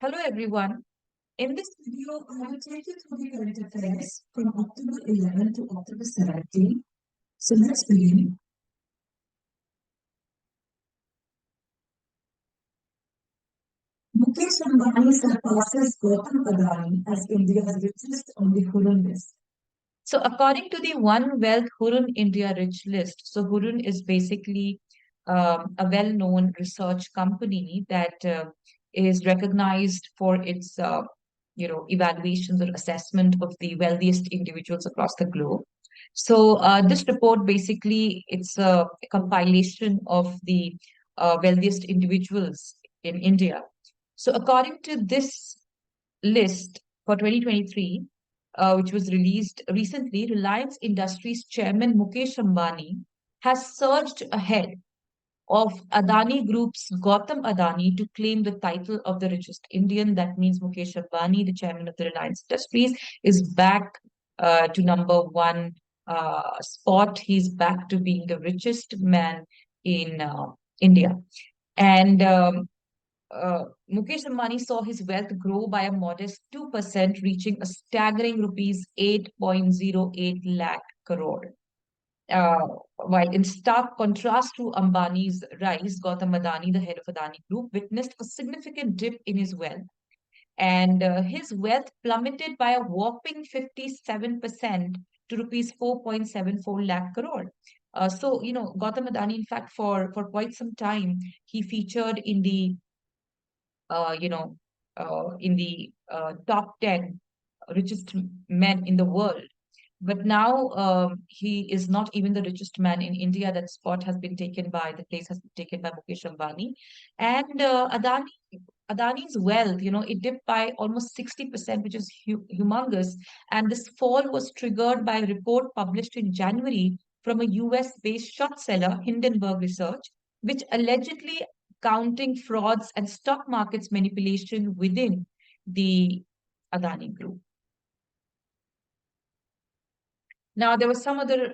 Hello everyone. In this video, I will take you through the current affairs from October 11 to October 17. So let's begin. Mukesh Ambani surpasses Gautam Adani as India's richest on the Hurun list. So according to the One Wealth Hurun India Rich List, so Hurun is basically a well-known research company that is recognized for its evaluations or assessment of the wealthiest individuals across the globe. So this report basically it's a compilation of the wealthiest individuals in India. So according to this list for 2023, which was released recently, Reliance Industries chairman Mukesh Ambani has surged ahead of Adani Group's Gautam Adani to claim the title of the richest Indian. That means Mukesh Ambani, the chairman of the Reliance Industries, is back to number one spot. He's back to being the richest man in India. And Mukesh Ambani saw his wealth grow by a modest 2%, reaching a staggering rupees 8.08 lakh crore. Uh, while in stark contrast to Ambani's rise, Gautam Adani, the head of Adani Group, witnessed a significant dip in his wealth. And his wealth plummeted by a whopping 57% to rupees 4.74 lakh crore. Gautam Adani, in fact, for quite some time, he featured in the uh, you know, top 10 richest men in the world. But now he is not even the richest man in India. That spot has been taken by, the place has been taken by Mukesh Ambani. And Adani's wealth, it dipped by almost 60%, which is humongous. And this fall was triggered by a report published in January from a US-based short seller, Hindenburg Research, which allegedly counting frauds and stock markets manipulation within the Adani Group. Now, there were some other,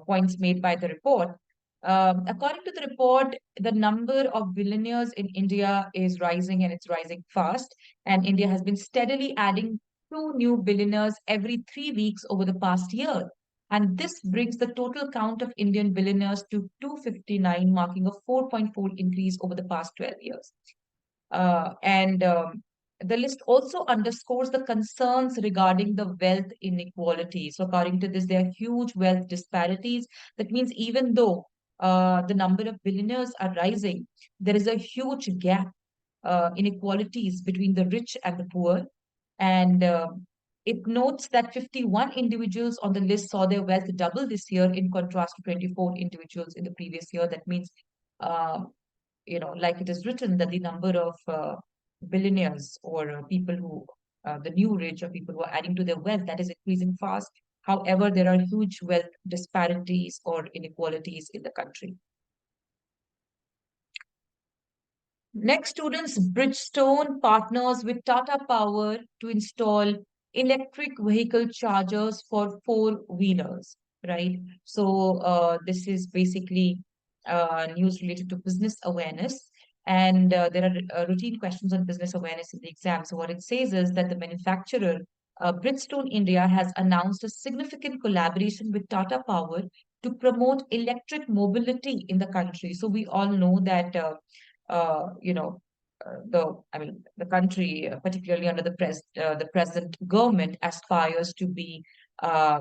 points made by the report. According to the report, the number of billionaires in India is rising and it's rising fast. And India has been steadily adding two new billionaires every 3 weeks over the past year. And this brings the total count of Indian billionaires to 259, marking a 4.4 increase over the past 12 years. And the list also underscores the concerns regarding the wealth inequality. So, according to this, there are huge wealth disparities. That means even though the number of billionaires are rising, there is a huge gap, inequalities between the rich and the poor. And it notes that 51 individuals on the list saw their wealth double this year in contrast to 24 individuals in the previous year. That means uh, like it is written that the number of billionaires or people who, the new rich or people who are adding to their wealth, that is increasing fast. However, there are huge wealth disparities or inequalities in the country. Next, students, Bridgestone partners with Tata Power to install electric vehicle chargers for four-wheelers, right? So this is basically news related to business awareness. And there are routine questions on business awareness in the exam. So what it says is that the manufacturer, Bridgestone India, has announced a significant collaboration with Tata Power to promote electric mobility in the country. So we all know that uh, you know, the country, particularly under the present government, aspires to be, uh,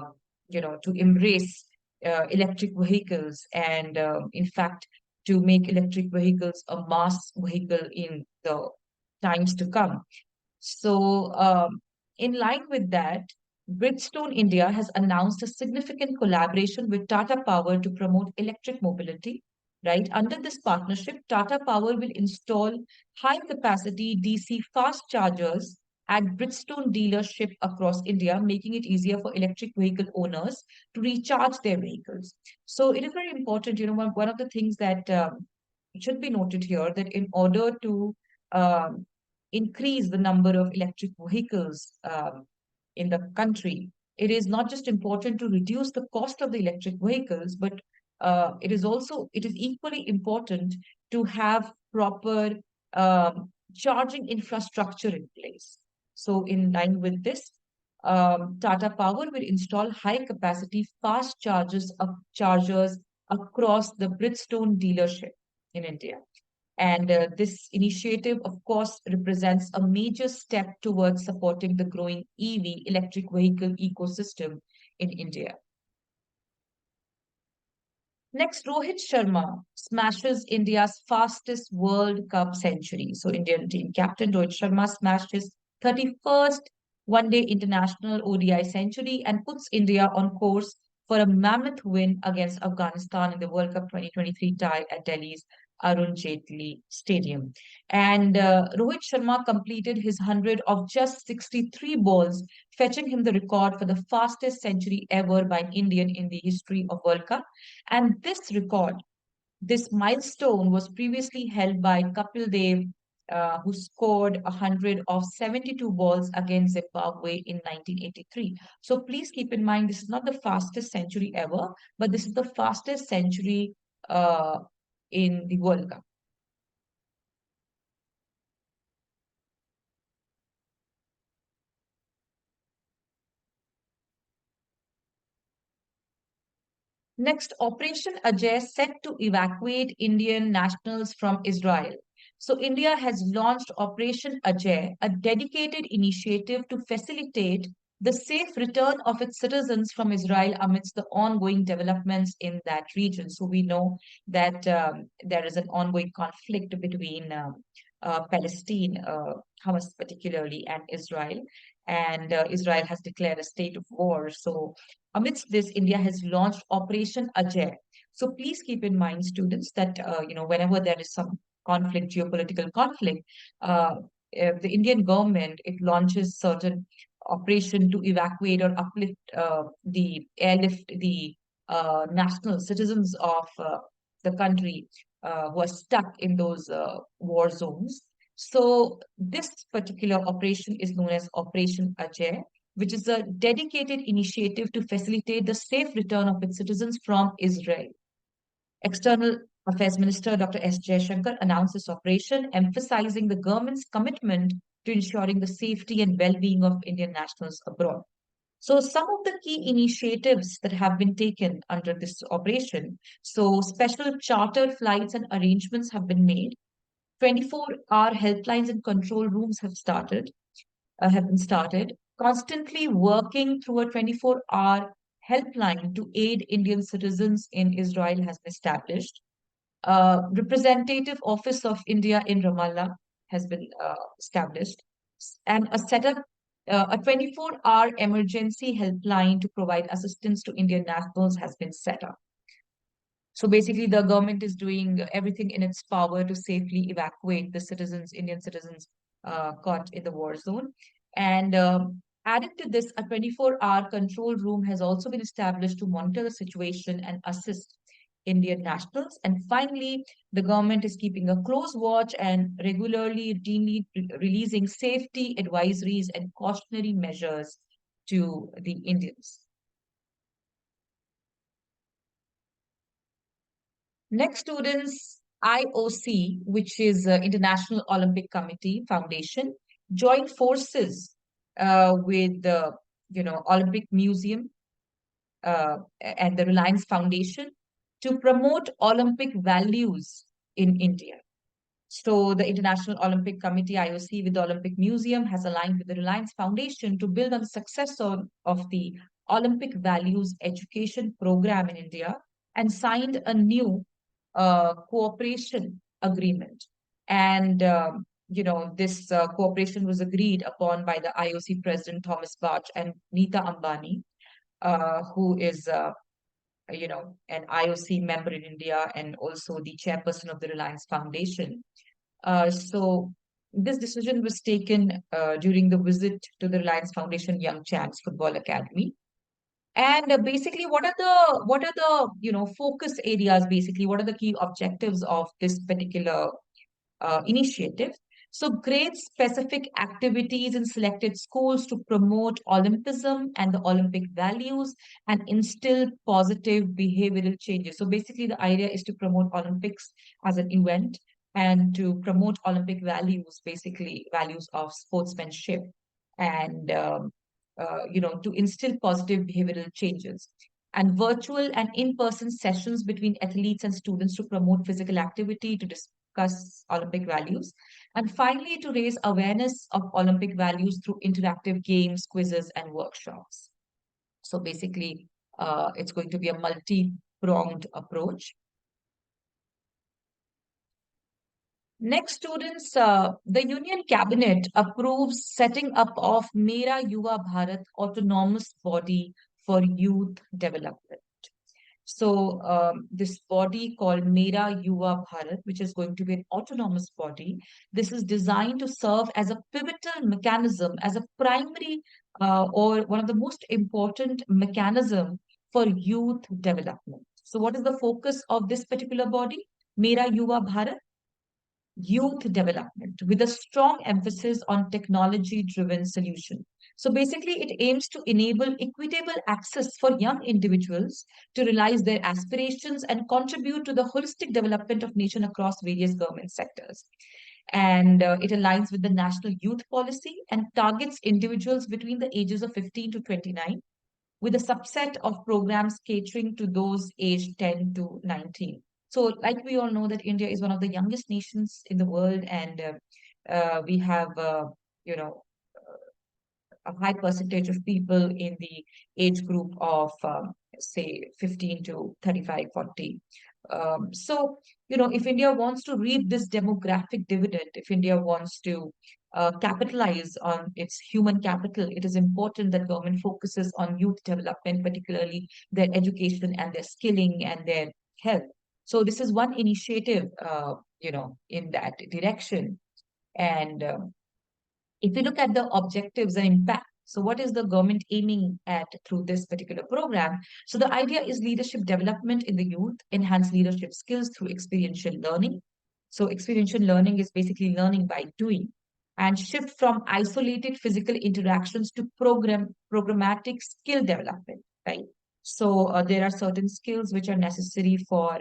to embrace electric vehicles and, in fact, to make electric vehicles a mass vehicle in the times to come. So, in line with that, Bridgestone India has announced a significant collaboration with Tata Power to promote electric mobility. Right. Under this partnership, Tata Power will install high-capacity DC fast chargers at Bridgestone dealership across India, making it easier for electric vehicle owners to recharge their vehicles. So it is very important, one of the things that should be noted here that in order to um, increase the number of electric vehicles in the country, it is not just important to reduce the cost of the electric vehicles, but it is equally important to have proper charging infrastructure in place. So in line with this, Tata Power will install high-capacity fast chargers across the Bridgestone dealership in India. And this initiative, of course, represents a major step towards supporting the growing EV electric vehicle ecosystem in India. Next, Rohit Sharma smashes India's fastest World Cup century. So, Indian team captain Rohit Sharma smashed his 31st one-day international ODI century and puts India on course for a mammoth win against Afghanistan in the World Cup 2023 tie at Delhi's Arun Jaitley Stadium. And Rohit Sharma completed his 100 of just 63 balls, fetching him the record for the fastest century ever by an Indian in the history of World Cup. And this record, this milestone was previously held by Kapil Dev, who scored 100 of 72 balls against Zimbabwe in 1983. So please keep in mind, this is not the fastest century ever, but this is the fastest century in the World Cup. Next, Operation Ajay set to evacuate Indian nationals from Israel. So, India has launched Operation Ajay, a dedicated initiative to facilitate the safe return of its citizens from Israel amidst the ongoing developments in that region. So, we know that there is an ongoing conflict between Palestine, Hamas particularly, and Israel. And Israel has declared a state of war. So, amidst this, India has launched Operation Ajay. So please keep in mind, students, that whenever there is some conflict, geopolitical conflict, the Indian government, it launches certain operation to evacuate or uplift airlift the national citizens of the country who are stuck in those war zones. So this particular operation is known as Operation Ajay, which is a dedicated initiative to facilitate the safe return of its citizens from Israel. External Affairs Minister Dr. S. Jaishankar announced this operation, emphasizing the government's commitment to ensuring the safety and well-being of Indian nationals abroad. So some of the key initiatives that have been taken under this operation, so special charter flights and arrangements have been made. 24-hour helplines and control rooms have been started, constantly working through a 24-hour helpline to aid Indian citizens in Israel has been established. Representative Office of India in Ramallah has been established, and a 24-hour emergency helpline to provide assistance to Indian nationals has been set up. So basically, the government is doing everything in its power to safely evacuate the citizens, Indian citizens caught in the war zone. And added to this, a 24-hour control room has also been established to monitor the situation and assist Indian nationals. And finally, the government is keeping a close watch and regularly releasing safety advisories and cautionary measures to the Indians. Next, students, IOC, which is International Olympic Committee Foundation, joined forces with the Olympic Museum and the Reliance Foundation to promote Olympic values in India. So the International Olympic Committee, IOC, with the Olympic Museum has aligned with the Reliance Foundation to build on the success of the Olympic Values Education Program in India and signed a new cooperation agreement. And, this cooperation was agreed upon by the IOC President Thomas Bach and Neeta Ambani, who is an IOC member in India and also the chairperson of the Reliance Foundation. So this decision was taken during the visit to the Reliance Foundation Young Champs Football Academy. And basically, what are the focus areas? Basically, what are the key objectives of this particular initiative? So, grade specific activities in selected schools to promote Olympism and the Olympic values and instill positive behavioral changes. So, basically, the idea is to promote Olympics as an event and to promote Olympic values, basically values of sportsmanship, and to instill positive behavioral changes. And virtual and in-person sessions between athletes and students to promote physical activity, to discuss Olympic values, and finally to raise awareness of Olympic values through interactive games, quizzes, and workshops. So basically, it's going to be a multi-pronged approach. Next, students, the Union Cabinet approves setting up of Mera Yuva Bharat autonomous body for youth development. So this body called Mera Yuva Bharat, which is going to be an autonomous body, this is designed to serve as a pivotal mechanism, as a primary or one of the most important mechanism for youth development. So what is the focus of this particular body? Mera Yuva Bharat, youth development with a strong emphasis on technology driven solution. So basically it aims to enable equitable access for young individuals to realize their aspirations and contribute to the holistic development of nation across various government sectors. And it aligns with the national youth policy and targets individuals between the ages of 15 to 29 with a subset of programs catering to those aged 10 to 19. So, like we all know that India is one of the youngest nations in the world, and we have, you know, a high percentage of people in the age group of, say, 15 to 35, 40. If India wants to reap this demographic dividend, if India wants to capitalize on its human capital, it is important that government focuses on youth development, particularly their education and their skilling and their health. So this is one initiative, in that direction. And if you look at the objectives and impact, so what is the government aiming at through this particular program? So the idea is leadership development in the youth, enhance leadership skills through experiential learning. So experiential learning is basically learning by doing, and shift from isolated physical interactions to programmatic skill development, right? So there are certain skills which are necessary for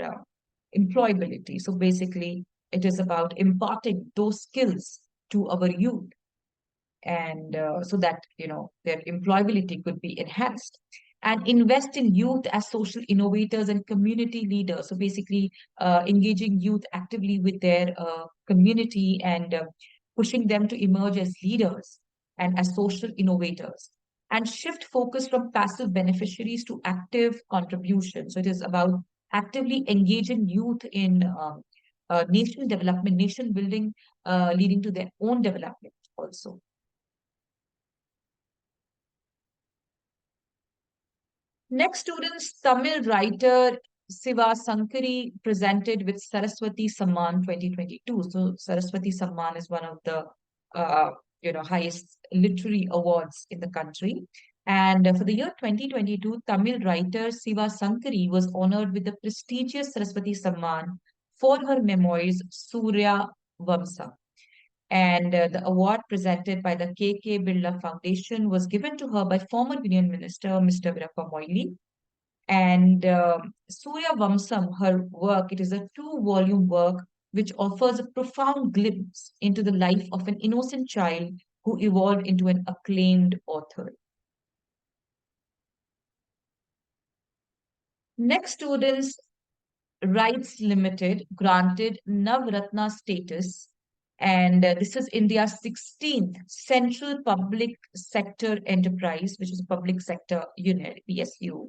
employability. So basically, it is about imparting those skills to our youth, and so that their employability could be enhanced, and invest in youth as social innovators and community leaders. So basically engaging youth actively with their community, and pushing them to emerge as leaders and as social innovators, and shift focus from passive beneficiaries to active contribution. So it is about actively engaging youth in nation development, nation building, leading to their own development also. Next, students, Tamil writer Siva Sankari presented with Saraswati Samman 2022. So Saraswati Samman is one of the highest literary awards in the country. And for the year 2022, Tamil writer Siva Sankari was honored with the prestigious Saraswati Samman for her memoirs Surya Vamsa. And the award presented by the KK Birla Foundation was given to her by former Union Minister Mr. Virappa Moily. And Surya Vamsam, her work, it is a two-volume work which offers a profound glimpse into the life of an innocent child who evolved into an acclaimed author. Next, students, Rights Limited granted Navratna status, and this is India's 16th central public sector enterprise, which is a public sector unit, PSU,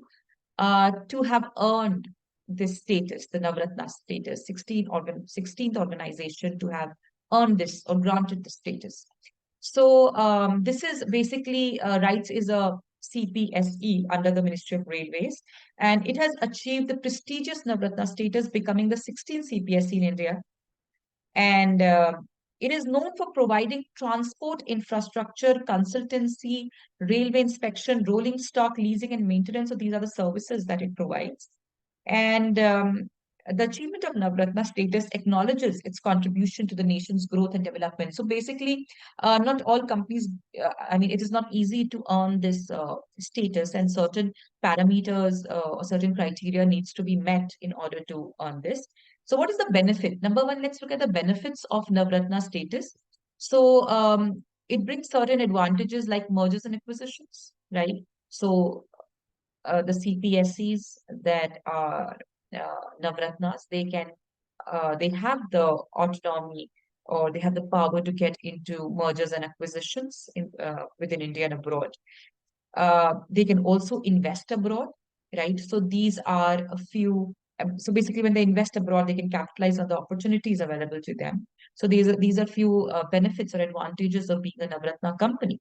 to have earned this status, the Navratna status, 16th organization to have earned this or granted the status. So this is basically, RIGHTS is a CPSE under the Ministry of Railways, and it has achieved the prestigious Navratna status, becoming the 16th CPSE in India. And it is known for providing transport infrastructure, consultancy, railway inspection, rolling stock, leasing, and maintenance. So these are the services that it provides. And the achievement of Navratna status acknowledges its contribution to the nation's growth and development. So basically, not all companies, it is not easy to earn this status, and certain parameters or certain criteria needs to be met in order to earn this. So what is the benefit? Number one, let's look at the benefits of Navratna status. So it brings certain advantages like mergers and acquisitions, right? So the CPSCs that are Navratnas, they have the autonomy or they have the power to get into mergers and acquisitions within India and abroad. They can also invest abroad, right? So these are a few. So basically, when they invest abroad, they can capitalize on the opportunities available to them. So these are few benefits or advantages of being a Navratna company.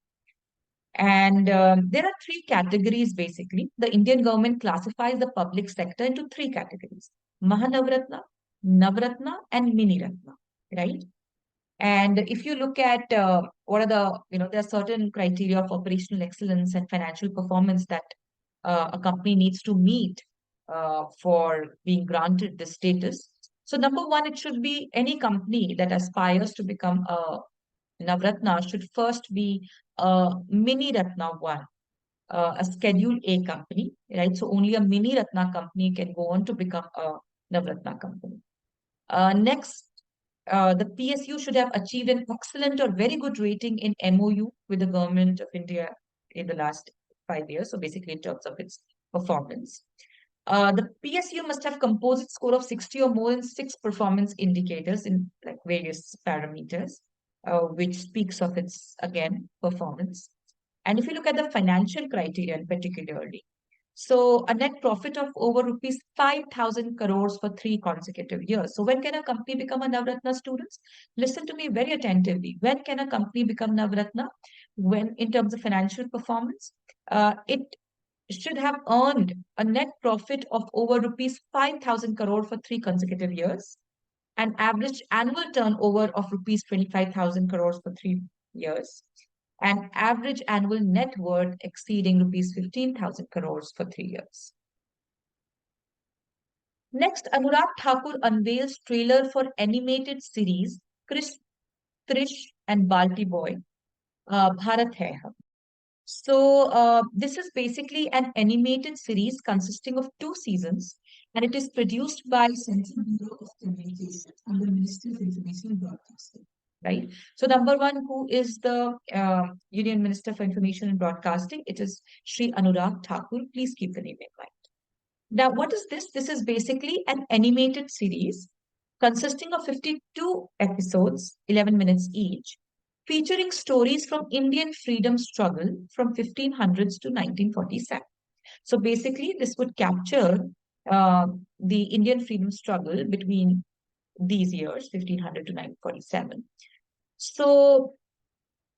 And there are three categories basically. The Indian government classifies the public sector into three categories: Mahanavratna, Navratna, and Mini Ratna, right? And if you look at what are there are certain criteria of operational excellence and financial performance that a company needs to meet for being granted this status. So, number one, it should be any company that aspires to become a Navratna should first be a Mini Ratna one, a Schedule A company, right? So, only a Mini Ratna company can go on to become a Navratna company. Next, the PSU should have achieved an excellent or very good rating in MOU with the government of India in the last 5 years. So basically, in terms of its performance. The PSU must have composite score of 60 or more in 6 performance indicators in like various parameters, which speaks of its, again, performance. And if you look at the financial criterion particularly, so a net profit of over rupees 5,000 crores for 3 consecutive years. So when can a company become a Navratna, students? Listen to me very attentively. When can a company become Navratna? When, in terms of financial performance, it should have earned a net profit of over rupees 5,000 crore for 3 consecutive years, an average annual turnover of rupees 25,000 crores for 3 years, and average annual net worth exceeding rupees 15,000 crores for 3 years. Next, Anurag Thakur unveils trailer for animated series Krish, Trish and Balti Boy, Bharat Hai Hum. So this is basically an animated series consisting of 2 seasons, and it is produced by Central Bureau of Communication and the Ministry of Information and Broadcasting. Right. So number one, who is the Union Minister for Information and Broadcasting? It is Shri Anurag Thakur. Please keep the name in mind. Now, what is this? This is basically an animated series consisting of 52 episodes, 11 minutes each, featuring stories from Indian freedom struggle from 1500s to 1947. So basically, this would capture the Indian freedom struggle between these years, 1500 to 1947. So,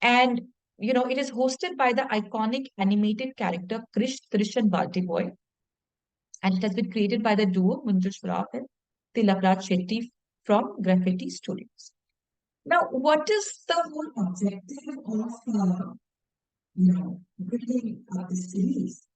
and it is hosted by the iconic animated character Krish, Trish, and Balti Boy, and it has been created by the duo Munjul Shroff and Tilakraj Shetty from Graffiti Studios. Now, what is the whole objective of bringing up the series?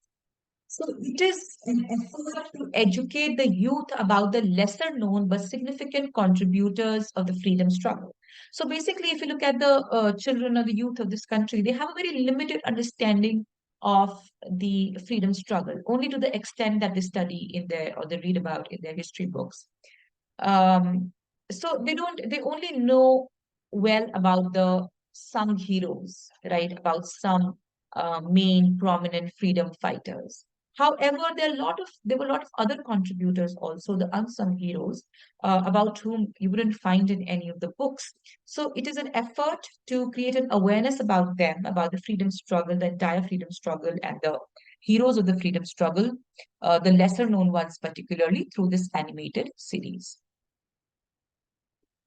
So it is an effort to educate the youth about the lesser known but significant contributors of the freedom struggle. So basically, if you look at the children or the youth of this country, they have a very limited understanding of the freedom struggle, only to the extent that they study in their or they read about in their history books. So they only know well about the some heroes, right? About some main prominent freedom fighters. However, there were a lot of other contributors also, the unsung heroes, about whom you wouldn't find in any of the books. So it is an effort to create an awareness about them, about the freedom struggle, the entire freedom struggle, and the heroes of the freedom struggle, the lesser known ones particularly, through this animated series.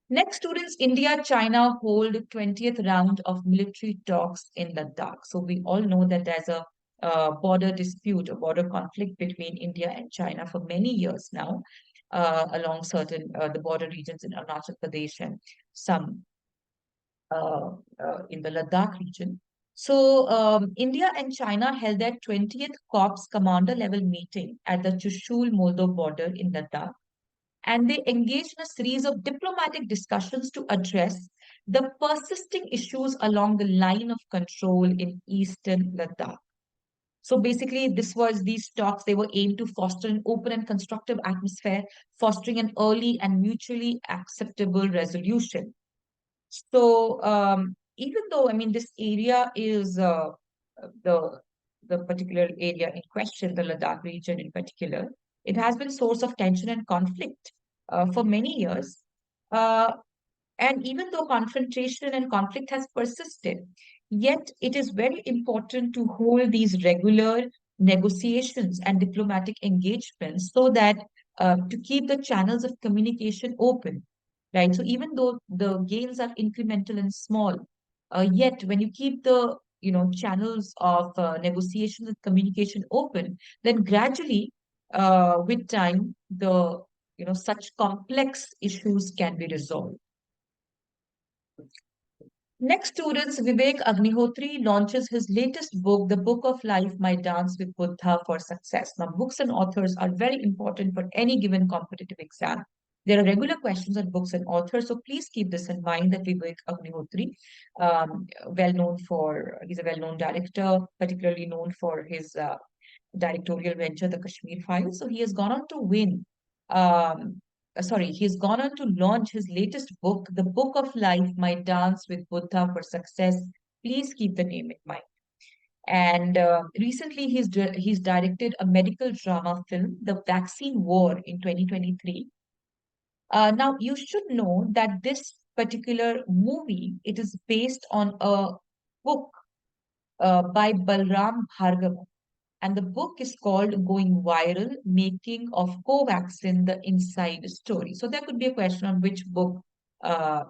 Next, students, India, China hold 20th round of military talks in Ladakh. So we all know that there's a border dispute, a border conflict between India and China for many years now, along certain the border regions in Arunachal Pradesh and some in the Ladakh region. So India and China held their 20th Corps commander level meeting at the Chushul-Moldo border in Ladakh, and they engaged in a series of diplomatic discussions to address the persisting issues along the line of control in eastern Ladakh. So basically, these talks, they were aimed to foster an open and constructive atmosphere, fostering an early and mutually acceptable resolution. So even though, I mean, this area is the the particular area in question, the Ladakh region in particular, it has been source of tension and conflict for many years. Uh, and even though confrontation and conflict has persisted, yet it is very important to hold these regular negotiations and diplomatic engagements so that to keep the channels of communication open, right? So even though the gains are incremental and small, yet when you keep the channels of negotiation and communication open, then gradually with time the such complex issues can be resolved. Next, students, Vivek Agnihotri launches his latest book, The Book of Life, My Dance with Buddha for Success. Now, books and authors are very important for any given competitive exam. There are regular questions on books and authors, so please keep this in mind that Vivek Agnihotri, he's a well-known director, particularly known for his directorial venture, The Kashmir Files. So he has gone on to he's gone on to launch his latest book, The Book of Life, My Dance with Buddha for Success. Please keep the name in mind. And recently, he's directed a medical drama film, The Vaccine War, in 2023. Now, you should know that this particular movie, it is based on a book by Balram Bhargava. And the book is called Going Viral, Making of Covaxin, The Inside Story. So there could be a question on which book uh,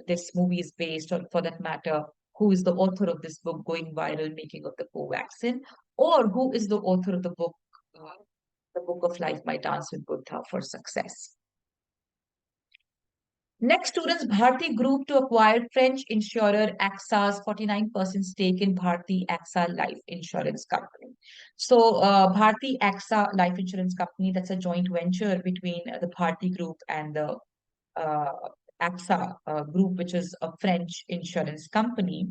this movie is based on, for that matter, who is the author of this book, Going Viral, Making of the Covaxin, or who is the author of The Book of Life, My Dance with Buddha for Success. Next, students, Bharti Group to acquire French insurer AXA's 49% stake in Bharti AXA Life Insurance Company. So, Bharti AXA Life Insurance Company, that's a joint venture between the Bharti Group and the uh, AXA Group, which is a French insurance company.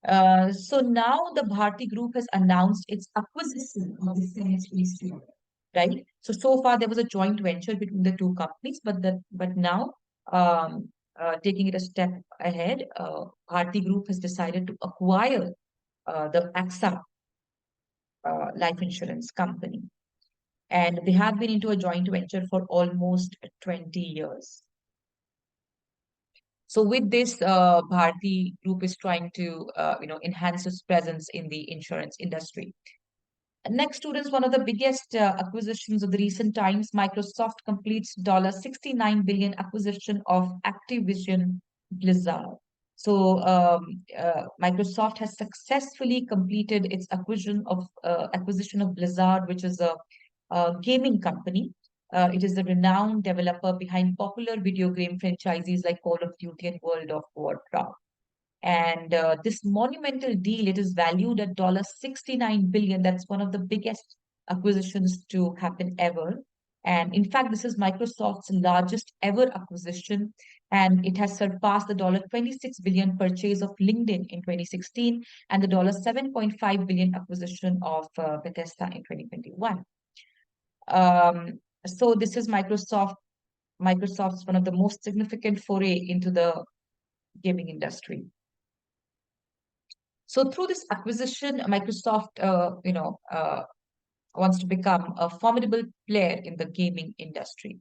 So now the Bharti Group has announced its acquisition of the French insurer, right? So far there was a joint venture between the two companies, but now taking it a step ahead, Bharti Group has decided to acquire the AXA life insurance company, and they have been into a joint venture for almost 20 years. So with this, Bharti Group is trying to enhance its presence in the insurance industry. Next, students, one of the biggest acquisitions of the recent times, Microsoft completes $69 billion acquisition of Activision Blizzard. So Microsoft has successfully completed its acquisition of Blizzard, which is a gaming company. It is the renowned developer behind popular video game franchises like Call of Duty and World of Warcraft. And this monumental deal, it is valued at $69 billion. That's one of the biggest acquisitions to happen ever. And in fact, this is Microsoft's largest ever acquisition, and it has surpassed the $26 billion purchase of LinkedIn in 2016 and the $7.5 billion acquisition of Bethesda in 2021. So this is Microsoft's one of the most significant foray into the gaming industry. So through this acquisition, Microsoft, wants to become a formidable player in the gaming industry.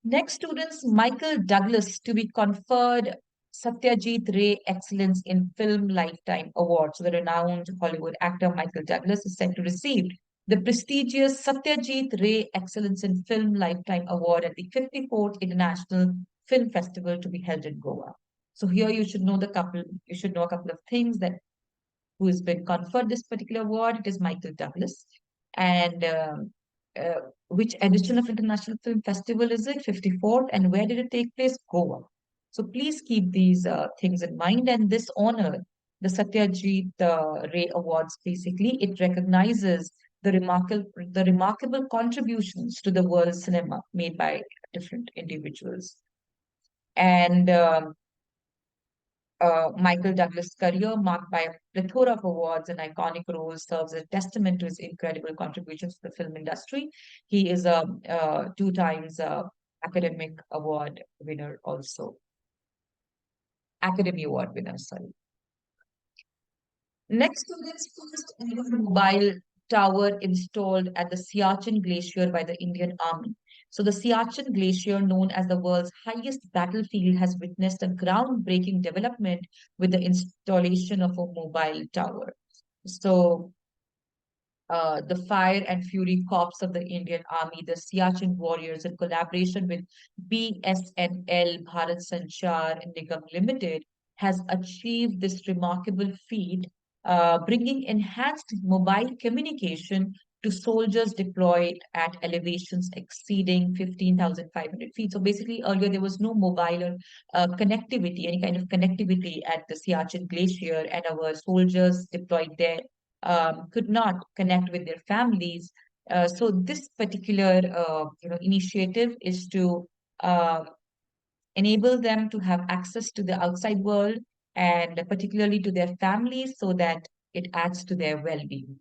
Next, students, Michael Douglas to be conferred Satyajit Ray Excellence in Film Lifetime Award. So the renowned Hollywood actor Michael Douglas is set to receive the prestigious Satyajit Ray Excellence in Film Lifetime Award at the 54th International Film Festival to be held in Goa. So here you should know a couple of things that who has been conferred this particular award. It is Michael Douglas. And which edition of International Film Festival is it? 54th. And where did it take place? Goa. So please keep these things in mind. And this honor, the Satyajit Ray Awards, basically, it recognizes the remarkable contributions to the world cinema made by different individuals. And Michael Douglas' career, marked by a plethora of awards and iconic roles, serves as a testament to his incredible contributions to the film industry. He is a two times academic award winner also. Academy Award winner, sorry. Next to this first ever mobile tower installed at the Siachen Glacier by the Indian Army. So the Siachen Glacier, known as the world's highest battlefield, has witnessed a groundbreaking development with the installation of a mobile tower. So the Fire and Fury Corps of the Indian Army, the Siachen Warriors, in collaboration with BSNL Bharat Sanchar Nigam Limited, has achieved this remarkable feat, bringing enhanced mobile communication to soldiers deployed at elevations exceeding 15,500 feet. So basically, earlier there was no mobile or connectivity, any kind of connectivity at the Siachen Glacier, and our soldiers deployed there could not connect with their families. So this particular initiative is to uh, enable them to have access to the outside world and particularly to their families so that it adds to their well-being.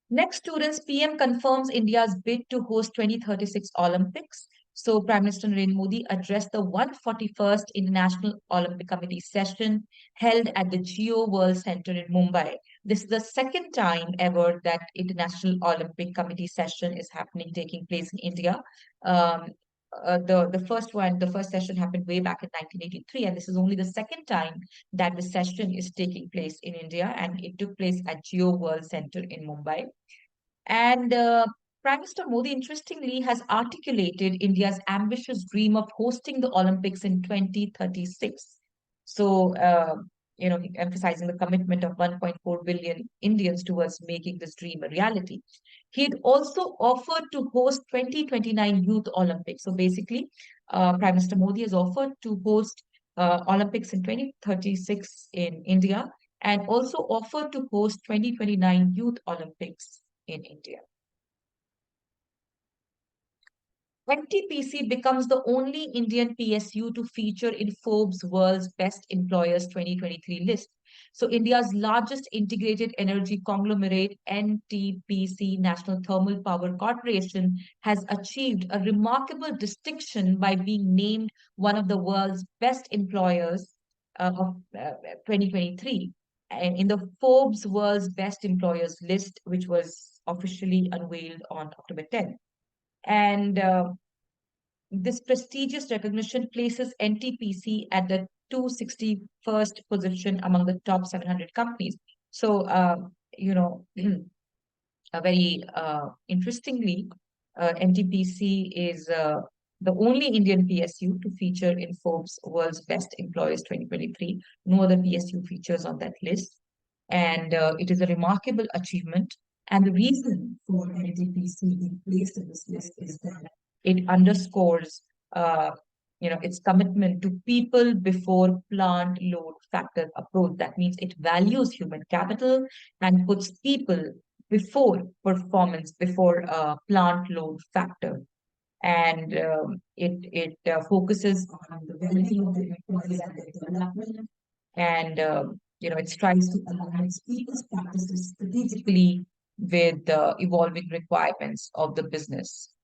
Next, students, PM confirms India's bid to host 2036 Olympics. So, Prime Minister Narendra Modi addressed the 141st International Olympic Committee session held at the Geo World Center in Mumbai. This is the second time ever that International Olympic Committee session is happening, taking place in India. Um, the first session happened way back in 1983, and this is only the second time that the session is taking place in India, and it took place at Geo World Center in Mumbai. And Prime Minister Modi, interestingly, has articulated India's ambitious dream of hosting the Olympics in 2036. So, emphasizing the commitment of 1.4 billion Indians towards making this dream a reality. He'd also offered to host 2029 Youth Olympics. So basically, Prime Minister Modi has offered to host Olympics in 2036 in India and also offered to host 2029 Youth Olympics in India. NTPC becomes the only Indian PSU to feature in Forbes World's Best Employers 2023 list. So, India's largest integrated energy conglomerate, NTPC, National Thermal Power Corporation, has achieved a remarkable distinction by being named one of the world's best employers of 2023 and in the Forbes World's Best Employers list, which was officially unveiled on October 10th. And this prestigious recognition places NTPC at the 261st position among the top 700 companies. So, very interestingly, NTPC is the only Indian PSU to feature in Forbes World's Best Employers 2023. No other PSU features on that list. And it is a remarkable achievement. And the reason for NTPC being placed in this list is that it underscores its commitment to people before plant load factor approach. That means it values human capital and puts people before performance, before plant load factor. And it focuses on the well-being of the employees and their development. And it strives to align its people's practices strategically with the evolving requirements of the business.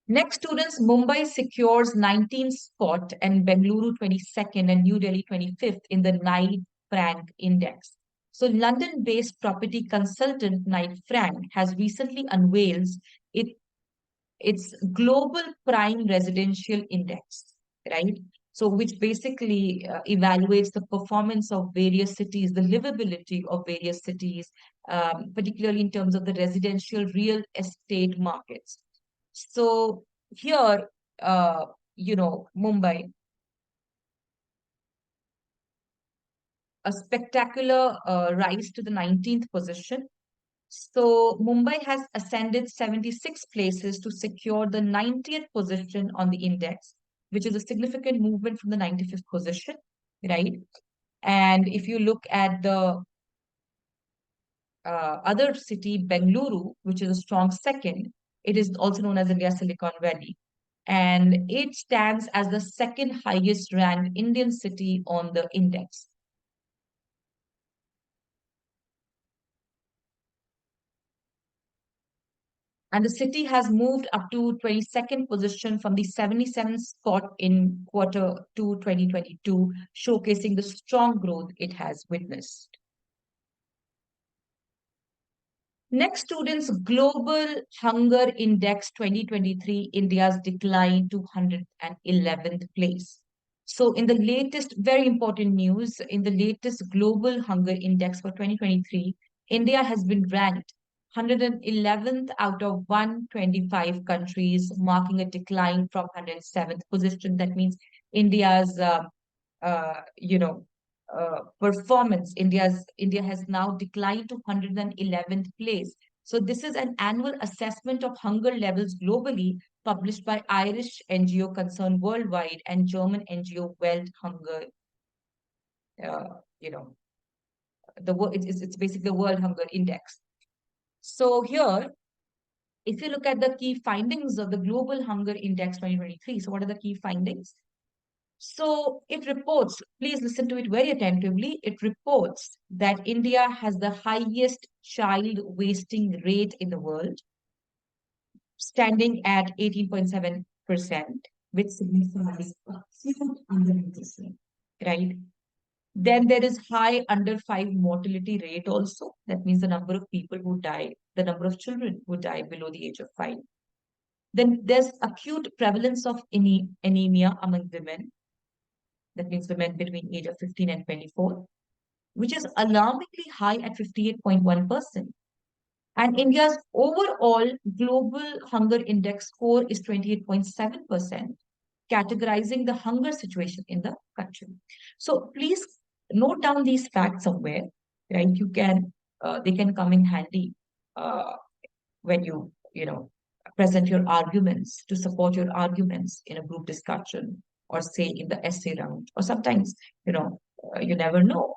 Next, students, Mumbai secures 19th spot and Bengaluru 22nd and New Delhi 25th in the Knight Frank Index. So, London-based property consultant Knight Frank has recently unveiled its Global Prime Residential Index, right? So, which basically evaluates the performance of various cities, the livability of various cities, particularly in terms of the residential real estate markets. So here, Mumbai, a spectacular rise to the 19th position. So Mumbai has ascended 76 places to secure the 90th position on the index, which is a significant movement from the 95th position, right? And if you look at the other city, Bengaluru, which is a strong second, it is also known as India Silicon Valley. and it stands as the second highest ranked Indian city on the index. And the city has moved up to 22nd position from the 77th spot in quarter 2 2022, showcasing the strong growth it has witnessed. Next, students, Global Hunger Index 2023, India's decline to 111th place. So, in the latest, very important news, in the latest Global Hunger Index for 2023, India has been ranked 111th out of 125 countries, marking a decline from 107th position. That means India's you know, performance, India has now declined to 111th place. So this is an annual assessment of hunger levels globally, published by Irish NGO Concern Worldwide and German NGO Welt Hunger. You know, it's basically the World Hunger Index. So here, if you look at the key findings of the Global Hunger Index 2023, so what are the key findings? So it reports, please listen to it very attentively. It reports that India has the highest child wasting rate in the world, standing at 18.7%, which signifies acute undernutrition, right? Then there is high under five mortality rate also. That means the number of people who die, the number of children who die below the age of 5. Then there's acute prevalence of anemia among women. That means women between age of 15 and 24, which is alarmingly high at 58.1%. And India's overall global hunger index score is 28.7%, categorizing the hunger situation in the country. So please note down these facts somewhere, right? They can come in handy uh, when present your arguments to support your arguments in a group discussion or say in the essay round, or sometimes, you never know.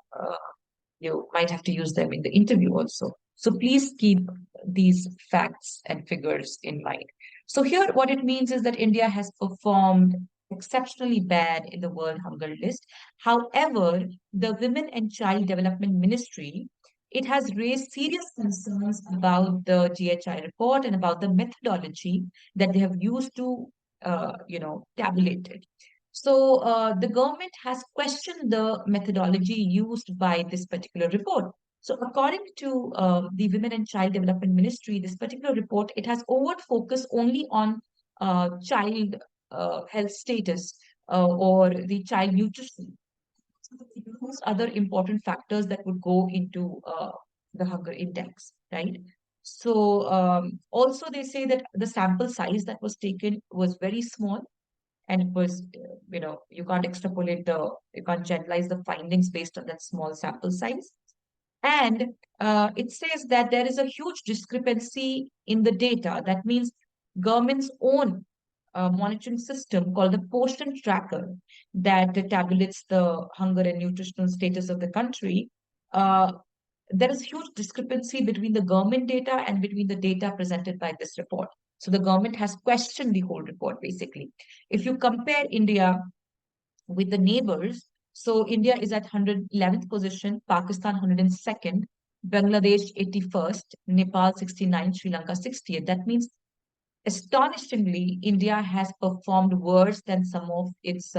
You might have to use them in the interview also. So please keep these facts and figures in mind. So here, what it means is that India has performed exceptionally bad in the World Hunger List. However, the Women and Child Development Ministry, it has raised serious concerns about the GHI report and about the methodology that they have used to, tabulate it. So the government has questioned the methodology used by this particular report. So according to the Women and Child Development Ministry, this particular report, it has overt focus only on child health status or the child nutrition. Those other important factors that would go into the hunger index, right? So also they say that the sample size that was taken was very small, and it was, you can't you can't generalize the findings based on that small sample size. And it says that there is a huge discrepancy in the data. That means government's own monitoring system called the Poshan Tracker that tabulates the hunger and nutritional status of the country. Uh, there is huge discrepancy between the government data and between the data presented by this report. So the government has questioned the whole report, basically. If you compare India with the neighbors, so India is at 111th position, Pakistan 102nd, Bangladesh 81st, Nepal 69th, Sri Lanka 60th. That means, astonishingly, India has performed worse than some of its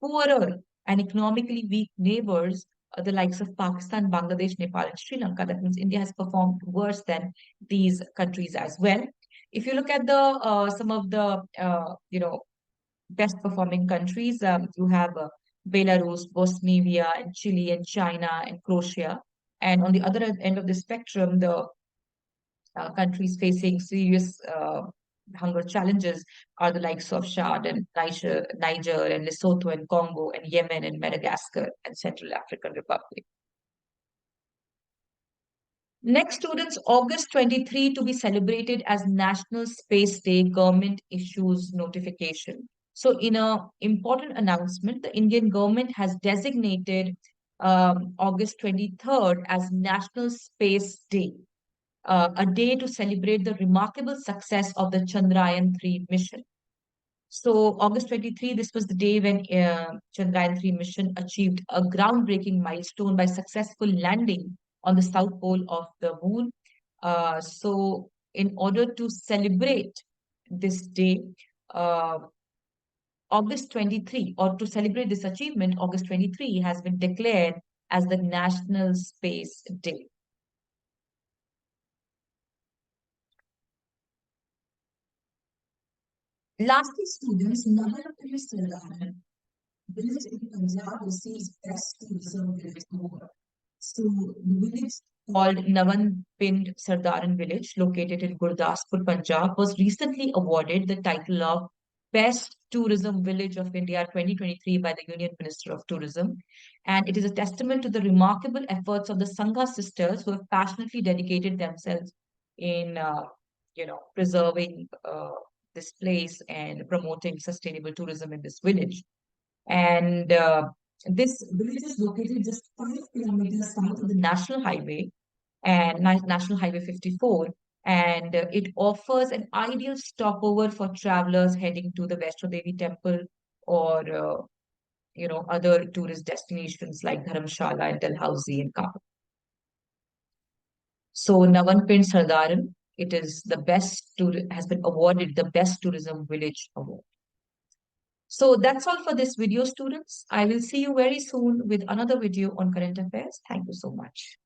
poorer and economically weak neighbors, the likes of Pakistan, Bangladesh, Nepal, and Sri Lanka. That means India has performed worse than these countries as well. If you look at the some of the best performing countries, you have Belarus, Bosnia, and Chile, and China, and Croatia. And on the other end of the spectrum, the countries facing serious hunger challenges are the likes of Chad and Niger and Lesotho and Congo and Yemen and Madagascar and Central African Republic. Next, students, August 23 to be celebrated as National Space Day, government issues notification. So in an important announcement, the Indian government has designated August 23rd as National Space Day, a day to celebrate the remarkable success of the Chandrayaan 3 mission. So August 23, this was the day when Chandrayaan-3 mission achieved a groundbreaking milestone by successful landing on the south pole of the moon. So in order to celebrate this day, uh, August 23, or to celebrate this achievement, August 23 has been declared as the National Space Day. Lastly, students, Nagarpuri Sardar village in Punjab receives best tourism village award. So the village called Navan Pind Sardaran village, located in Gurdaspur, Punjab, was recently awarded the title of Best Tourism Village of India 2023 by the Union Minister of Tourism. And it is a testament to the remarkable efforts of the Sangha sisters who have passionately dedicated themselves in, preserving this place and promoting sustainable tourism in this village. And this village is located just 5 kilometers south of the National Highway and National Highway 54. And it offers an ideal stopover for travelers heading to the Vaishno Devi temple or, other tourist destinations like Dharamshala and Dalhousie and Kabul. So Navanpind Sardaran, it is the has been awarded the Best Tourism Village Award. So that's all for this video, students. I will see you very soon with another video on current affairs. Thank you so much.